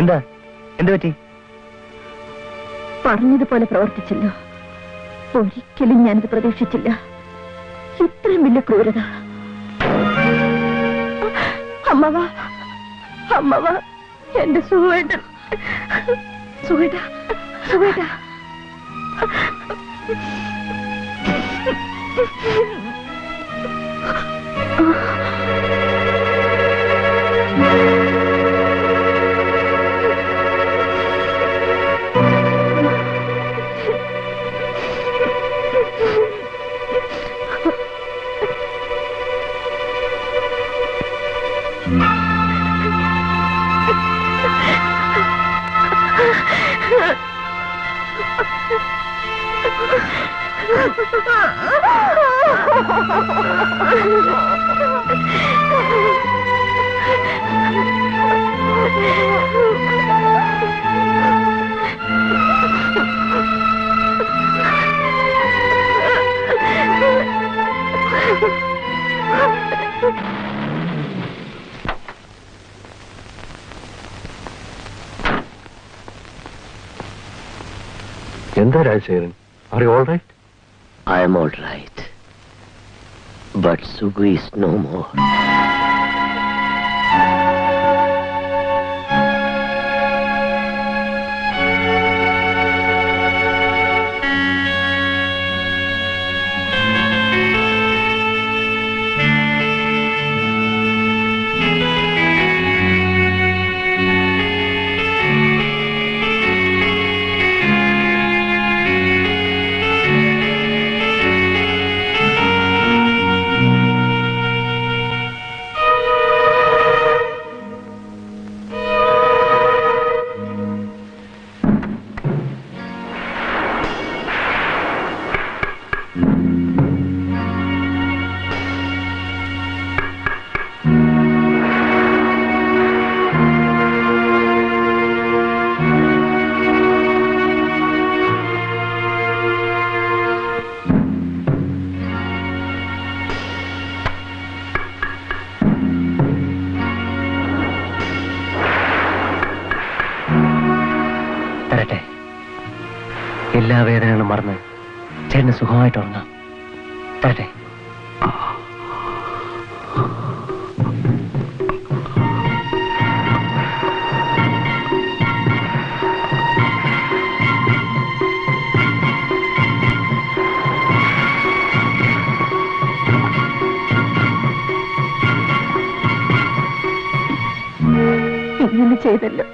എന്താ എന്ത് പറ്റി? പറഞ്ഞതുപോലെ പ്രവർത്തിച്ചല്ലോ. ഒരിക്കലും ഞാനിത് പ്രതീക്ഷിച്ചില്ല. ഇത്രയും വലിയ ക്രൂരത. അമ്മവ, അമ്മവ, എന്റെ സുഖേട്ടൻ, സുഖേട്ട, സുഖേട്ട. എന്താ Rajasekharan? Are you all right? I am all right. But Sugu is no more. എല്ലാ വേദനകളും മറന്ന് ചേട്ടന് സുഖമായിട്ട് ഉറങ്ങാം. തരട്ടെ? ഇങ്ങനെ ചെയ്തല്ലോ.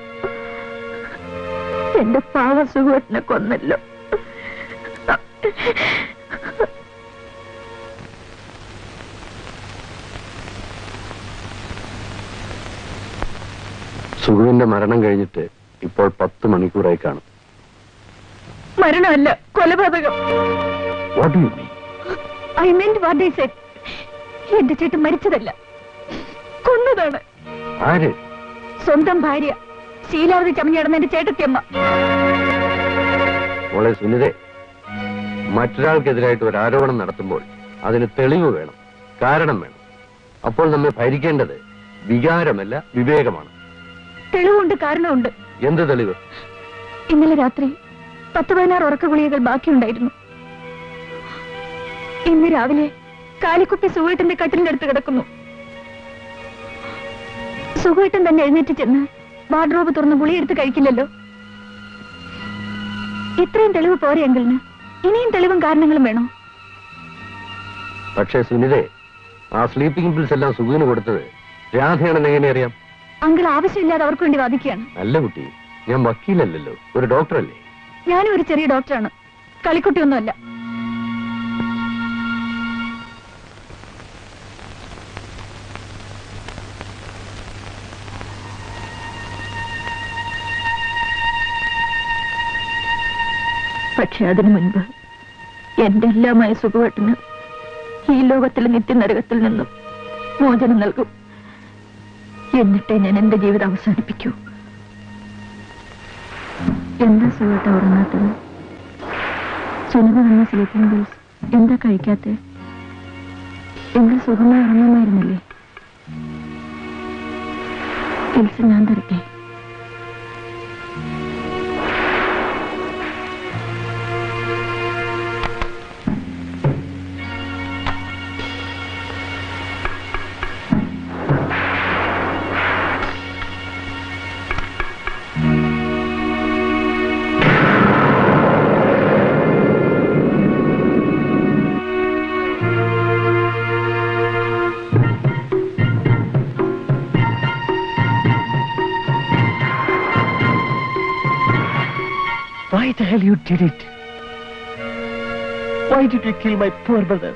എന്റെ പാവ സുഖത്തിനെ കൊന്നല്ലോ. സുഖുവിന്റെ മരണം കഴിഞ്ഞിട്ട് ഇപ്പോൾ 10 മണിക്കൂറായി കാണും. മരണമല്ല, കൊലപാതകം. What do you mean? I meant what I said. എന്റെ ചേട്ടൻ മരിച്ചതല്ല, കൊന്നതാണ്. ആര്? സ്വന്തം ഭാര്യ ശീലാവതി ചമഞ്ഞിടന്ന എന്റെ ചേട്ടത്തിയമ്മ. മോളെ സുനിതേ, മറ്റൊരാൾക്കെതിരായിട്ട് ഒരു ആരോപണം നടത്തുമ്പോൾ അതിന് തെളിവ് വേണം, കാരണം വേണം. അപ്പോൾ നമ്മെ ഭരിക്കേണ്ടത് വികാരമല്ല, വിവേകമാണ്. തെളിവുണ്ട്, കാരണമുണ്ട്. എന്ത് തെളിവ്? ഇന്നലെ രാത്രി 10-16 ഉറക്ക ഗുളികകൾ ബാക്കിയുണ്ടായിരുന്നു. ഇന്ന് രാവിലെ കാലിക്കുപ്പി സുഖേട്ടന്റെ കട്ടിലിന്റെ അടുത്ത് കിടക്കുന്നു. സുഖേട്ടൻ തന്നെ എഴുന്നേറ്റ് ചെന്ന് വാർഡ്രോബ് തുറന്ന് ഗുളിയെടുത്ത് കഴിക്കില്ലല്ലോ. ഇത്രയും തെളിവ് പോരെ അങ്കിളിന്? ഇനിയും തെളിവും കാരണങ്ങളും വേണോ? പക്ഷേ സുനിതേ, ആ സ്ലീപ്പിംഗ് പിൽസ് എല്ലാം സുഖിന് കൊടുത്തത് രാധയാണെന്ന് എങ്ങനെ അറിയാം? അങ്കിൾ ആവശ്യമില്ലാതെ അവർക്ക് വേണ്ടി വാദിക്കുകയാണ്. നല്ല കുട്ടി, ഞാൻ വക്കീലല്ലല്ലോ, ഒരു ഡോക്ടറല്ലേ. ഞാനും ഒരു ചെറിയ ഡോക്ടറാണ്, കളിക്കുട്ടിയൊന്നുമല്ല. പക്ഷെ അതിനു മുൻപ് എന്റെ എല്ലാമായ സുഖവട്ടിന് ഈ ലോകത്തിലെ നിത്യനരകത്തിൽ നിന്നും മോചനം നൽകും. എന്നിട്ടേ ഞാൻ എന്റെ ജീവിതം അവസാനിപ്പിക്കൂ. എന്താ സുഖത്തെ ഉറങ്ങാത്തത്? സുനിത വന്ന സ്ലീപ്പിംഗ് പിൽസ് എന്താ കഴിക്കാത്ത? എങ്കിൽ സുഖമായി ഉറങ്ങുമായിരുന്നില്ലേ? പിൽസ് ഞാൻ തരട്ടെ? the hell you did it? Why did you kill my poor brother?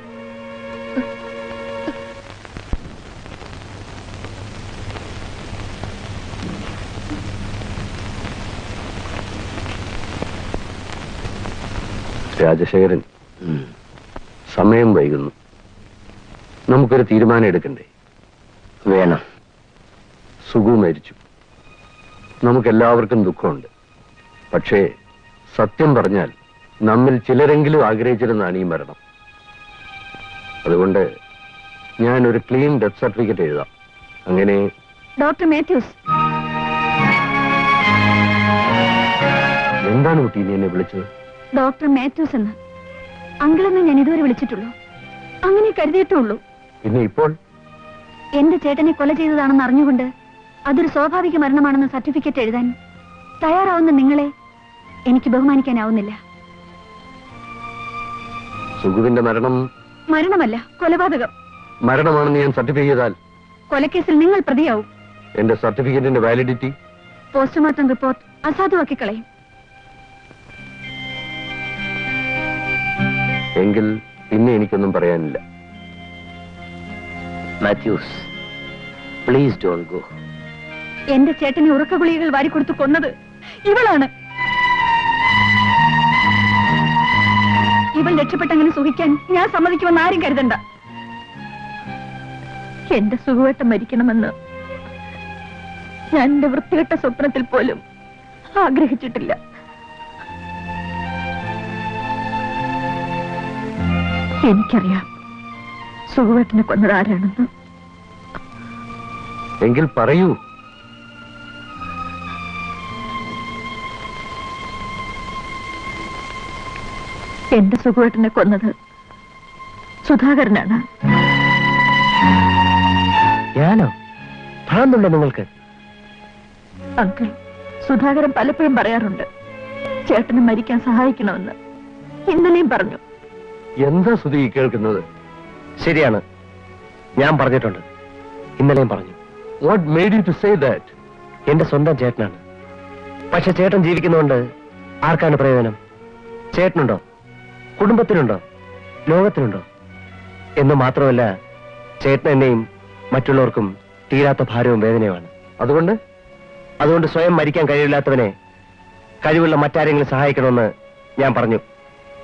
Rajasekharan, സമയം വൈകുന്നു. നമുക്കൊരു തീരുമാനം എടുക്കണ്ടേ? വേണം. സുഗു മരിച്ചു. നമുക്കെല്ലാവർക്കും ദുഃഖമുണ്ട്. പക്ഷേ സത്യം പറഞ്ഞാൽ നമ്മിൽ ചിലരെങ്കിലും ആഗ്രഹിച്ചിരുന്നാണ് ഈ മരണം. അതുകൊണ്ട് ഞാൻ ഒരു ക്ലീൻ ഡെത്ത് സർട്ടിഫിക്കറ്റ് എഴുതാം. അങ്ങനെ ഡോക്ടർ മാത്യൂസ്, എന്താണ് കുട്ടി നീ എന്നെ വിളിച്ചത്? ഡോക്ടർ മാത്യൂസ് എന്ന് അങ്കിളെന്ന് ഞാൻ ഇതുവരെ വിളിച്ചിട്ടുള്ളൂ. അങ്ങനെ കരുതിയിട്ടുള്ളൂ. പിന്നെ ഇപ്പോൾ എന്റെ ചേട്ടനെ കൊല ചെയ്തതാണെന്ന് അറിഞ്ഞുകൊണ്ട് അതൊരു സ്വാഭാവിക മരണമാണെന്ന് സർട്ടിഫിക്കറ്റ് എഴുതാൻ തയ്യാറാവുന്ന നിങ്ങളെ എനിക്ക് ബഹുമാനിക്കാനാവുന്നില്ല. സുഗുവിന്റെ മരണമല്ല, കൊലപാതകം. മരണമാണെന്ന് ഞാൻ സർട്ടിഫൈ ചെയ്താൽ കൊലക്കേസിൽ നിങ്ങൾ പ്രതിയാവും. എന്റെ സർട്ടിഫിക്കറ്റിന്റെ വാലിഡിറ്റി പോസ്റ്റ്മോർട്ടം റിപ്പോർട്ട് അസാധുവാക്കി കളയും. എങ്കിൽ പിന്നെ എനിക്കൊന്നും പറയാനില്ല. Mathews, please don't go. എന്റെ ചേട്ടനെ ഉറക്ക ഗുളികകൾ വാരിക്കൊടുത്തു കൊന്നത് ഇവളാണ്. ഇവൾ രക്ഷപ്പെട്ടങ്ങനെ സുഖിക്കാൻ ഞാൻ സമ്മതിക്കുമെന്ന് ആരും കരുതണ്ട. എന്റെ സുഖവട്ടം മരിക്കണമെന്ന് ഞാൻ എന്റെ വൃത്തികെട്ട സ്വപ്നത്തിൽ പോലും ആഗ്രഹിച്ചിട്ടില്ല. എനിക്കറിയാം സുഖവട്ടിനെ കൊന്നത് ആരാണെന്ന്. എങ്കിൽ പറയൂ. എന്റെ സുഖവട്ടിനെ കൊന്നത് സുധാകരനാണ്. ഞാനോ? ഭ്രാന്തുണ്ടോ നിങ്ങൾക്ക്? അങ്കിൾ, സുധാകരൻ പലപ്പോഴും പറയാറുണ്ട് ചേട്ടനെ മരിക്കാൻ സഹായിക്കണമെന്ന്. ഇന്നലെയും പറഞ്ഞു. എന്താ സുധി കേൾക്കുന്നത്? ശരിയാണ്, ഞാൻ പറഞ്ഞിട്ടുണ്ട്. ഇന്നലെയും പറഞ്ഞു. What made you to say that? എന്റെ സ്വന്തം ചേട്ടനാണ്. പക്ഷെ ചേട്ടൻ ജീവിക്കുന്നതുകൊണ്ട് ആർക്കാണ് പ്രയോജനം? ചേട്ടനുണ്ടോ? കുടുംബത്തിനുണ്ടോ? ലോകത്തിനുണ്ടോ? എന്ന് മാത്രമല്ല, ചേട്ടൻ എന്നെയും മറ്റുള്ളവർക്കും തീരാത്ത ഭാരവും വേദനയുമാണ്. അതുകൊണ്ട് സ്വയം മരിക്കാൻ കഴിവില്ലാത്തവനെ കഴിവുള്ള മറ്റാരെങ്കിലും സഹായിക്കണമെന്ന് ഞാൻ പറഞ്ഞു.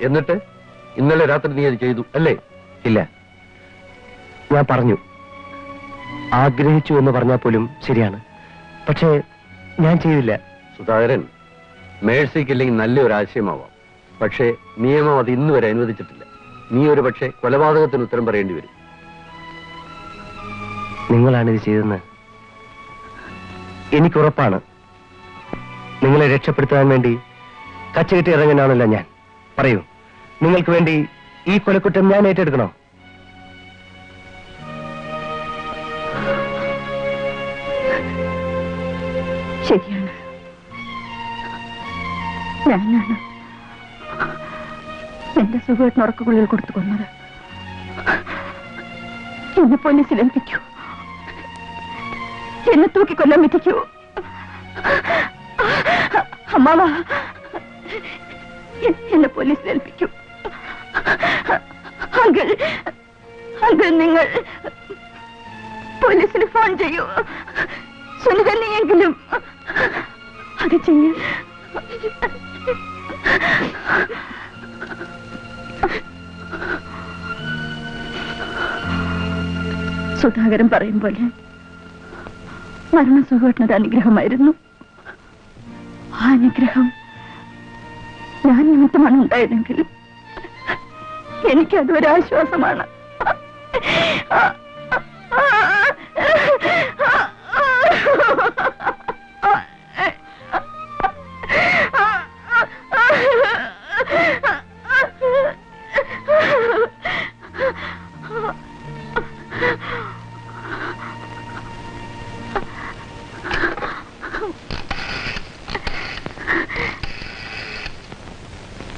എന്നിട്ട് ഇന്നലെ രാത്രി നീ അത് ചെയ്തു അല്ലേ? ഇല്ല, ഞാൻ പറഞ്ഞു. ആഗ്രഹിച്ചു എന്ന് പറഞ്ഞാൽ പോലും ശരിയാണ്. പക്ഷേ ഞാൻ ചെയ്തില്ല. സുധാകരൻ, മേഴ്സിക്കില്ലെങ്കിൽ നല്ലൊരു ആശയമാവാം. പക്ഷേ നിയമം അത് ഇന്ന് വരെ അനുവദിച്ചിട്ടില്ല. നീ ഒരു പക്ഷേ കൊലപാതകത്തിന് ഉത്തരം പറയേണ്ടി വരും. നിങ്ങളാണ് ഇത് ചെയ്തെന്ന് എനിക്കുറപ്പാണ്. നിങ്ങളെ രക്ഷപ്പെടുത്താൻ വേണ്ടി കച്ചകെട്ടി ഇറങ്ങാനാണല്ലോ ഞാൻ. പറയൂ, നിങ്ങൾക്ക് വേണ്ടി ഈ കൊലക്കുറ്റം ഞാൻ ഏറ്റെടുക്കണോ? ശരിയാണ്, ഞാനാണ് എന്റെ സുഖമായിട്ട് ഉറക്കുള്ളിൽ കൊടുത്തു കൊന്നത്. എന്നെ പോലീസിൽ ഏൽപ്പിക്കൂ. എന്നെ തൂക്കിക്കൊല്ലാൻ വിധിക്കൂ. അമ്മാവ, എന്നെ പോലീസിൽ ഏൽപ്പിക്കൂ. അങ്കിൾ, നിങ്ങൾ പോലീസിന് ഫോൺ ചെയ്യൂ. സുനിതന്നെയെങ്കിലും അത് ചെയ്യൂ. സുധാകരൻ പറയും പോലെ മരണസുഖമായിട്ടൊരു അനുഗ്രഹമായിരുന്നു. ആ അനുഗ്രഹം ഞാൻ നിമിത്തമാണ് ഉണ്ടായതെങ്കിൽ എനിക്കതൊരു ആശ്വാസമാണ്.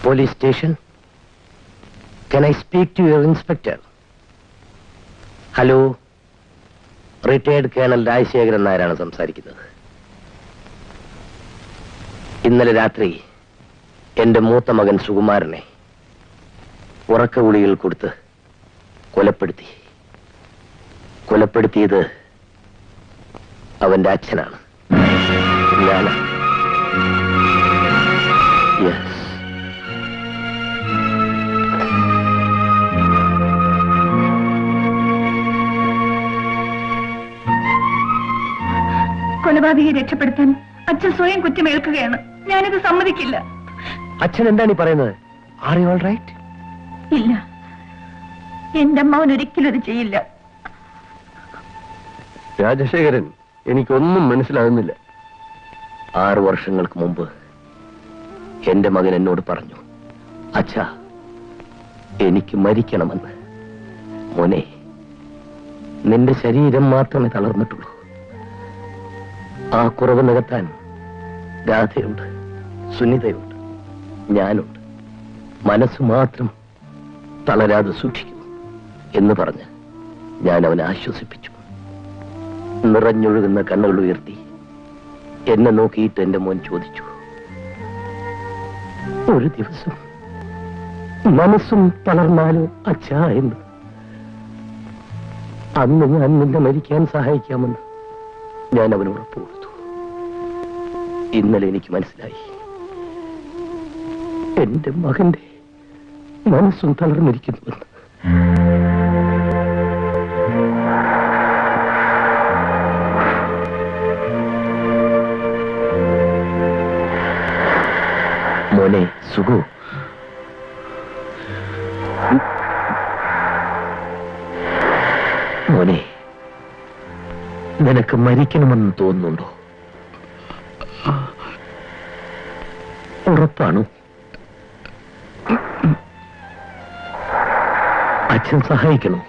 Police station. Can I speak to your inspector? Hello, retired colonel Rajasekharan നായരാണ് സംസാരിക്കുന്നത്. ഇന്നലെ രാത്രി എന്റെ മൂത്ത മകൻ സുകുമാരനെ ഉറക്കഗുളികൾ കൊടുത്ത് കൊലപ്പെടുത്തിയത് അവന്റെ അച്ഛനാണ്. ഞാൻ കൊലപാതകയെ രക്ഷപ്പെടുത്താൻ അച്ഛൻ സ്വയം കുറ്റമേൽക്കുകയാണ്. ഞാനിത് സമ്മതിക്കില്ല. അച്ഛൻ എന്താണ് ഈ പറയുന്നത്? Are you all right? ഇല്ല, എന്റെ അമ്മാവൻ ഒരിക്കലും അത് ചെയ്യില്ല. രാജശേഖരൻ, എനിക്കൊന്നും മനസ്സിലാകുന്നില്ല. 6 വർഷങ്ങൾക്ക് മുമ്പ് എന്റെ മകൻ എന്നോട് പറഞ്ഞു, അച്ഛാ, എനിക്ക് മരിക്കണമെന്ന്. മോനെ, നിന്റെ ശരീരം മാത്രമേ തളർന്നിട്ടുള്ളൂ. ആ കുറവ് നികത്താൻ രാധയുണ്ട്, സുനിതയുണ്ട്, ഞാനുണ്ട്. മനസ്സ് മാത്രം തളരാതെ സൂക്ഷിക്കൂ എന്ന് പറഞ്ഞ് ഞാൻ അവനെ ആശ്വസിപ്പിച്ചു. നിറഞ്ഞൊഴുകുന്ന കണ്ണുകൾ ഉയർത്തി എന്നെ നോക്കിയിട്ട് എന്റെ മോൻ ചോദിച്ചു, ഒരു ദിവസം മനസ്സും തളർന്നാലോ അച്ഛാ എന്ന്. അന്ന് ഞാൻ നിന്നെ മരിക്കാൻ സഹായിക്കാമെന്ന് ഞാൻ അവന് ഉറപ്പ് കൊടുത്തു. ഇന്നലെ എനിക്ക് മനസ്സിലായി, എന്റെ മകന്റെ മനസ്സും തളർന്നിരിക്കുന്നുവെന്ന്. മോനെ സുഖു, മോനെ, നിനക്ക് മരിക്കണമെന്ന് തോന്നുന്നുണ്ടോ? ഉറപ്പാണോ? അച്ഛൻ സഹായിക്കണോ?